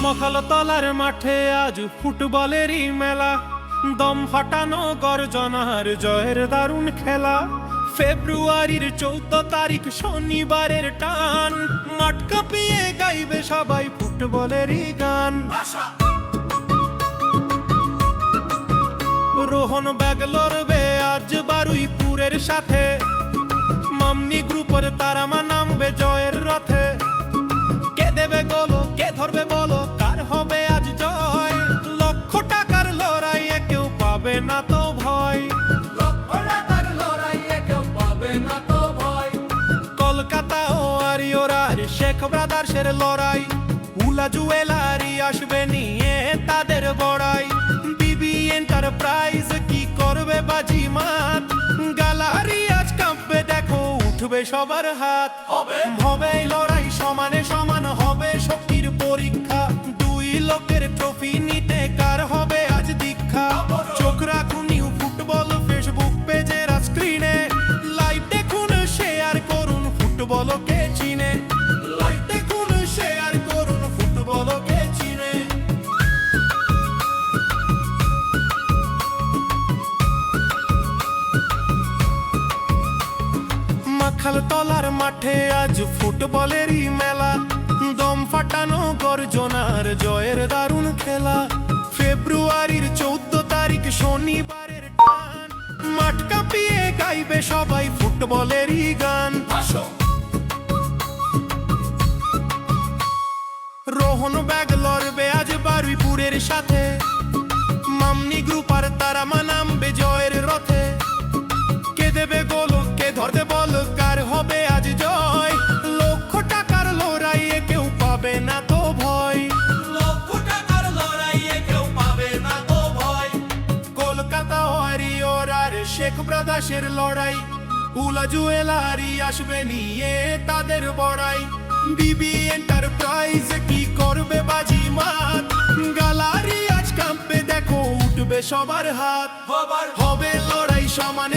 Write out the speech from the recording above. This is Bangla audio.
মখালতলার মাঠে আজ ফুটবলেরই মেলা, দম ফাটানো গর্জনার জয়ের দারুণ খেলা। ফেব্রুয়ারির 14 তারিখ শনিবারের টান, মাঠ কাঁপিয়ে গাইবে সবাই ফুটবলেরই গান। রোহন ব্যাগ লড়বে আজ বারুইপুরের সাথে, মামনি গ্রুপের তারামা নামবে জয়ের রথে। কে দেবে গোল, কে ধরবে বলো, কার হবে আজ জয়? লক্ষ টাকার লড়াইয়ে কেউ পাবে না তো ভয়। কলকাতা ও আরিওরার শেখ ব্রাদার্সের লড়াই, উলা জুয়েলারি আসবে নিয়ে তাদের বড়াই। বিবি এন্টারপ্রাইজ কি করবে বাজিমাত, গ্যালারি আজ কাঁপবে দেখো উঠবে সবার হাত। হবে এই লড়াই সমানে সমান, হবে শক্তির পরীক্ষা। দুই লোকের ট্রফি নিতে কার হবে আজ দীক্ষা। চোখ রাখুন নিউ ফুটবল ফেসবুক পেজের স্ক্রিনে, লাইভ দেখুন শেয়ার করুন ফুটবলকে চিনে। লাইভ দেখুন শেয়ার করুন ফুটবলকে চিনে। মাখালতলার মাঠে আজ ফুটবলেরই মেলা, দম ফাটানো গর্জনার জয়ের দারুণ খেলা। ফেব্রুয়ারির 14 তারিখ শনিবারের টান, মাঠ কাঁপিয়ে গাইবে সবাই ফুটবলেরই গান। রোহন ব্যাগ লড়বে আজ বারুইপুরের সাথে, মামনি গ্রুপ আর তারামা নামবে জয়ের রথে। কে দেবে গোল, কে ধরতে বল, কার হবে আজ জয়? লক্ষ টাকার লড়াইয়ে কেউ পাবে না তো ভয়। লক্ষ টাকার লড়াইয়ে কেউ পাবে না তো ভয়। কলকাতা ওয়ারিয়র আর শেখ ব্রাদার্সের লড়াই, উলা জুয়েলারি আসবে নিয়ে তাদের বড়াই। বিবি এন্টারপ্রাইজ কি করবে বাজিমাত, গ্যালারি আজ কাঁপবে দেখো উঠবে সবার হাত। হবে লড়াই সমান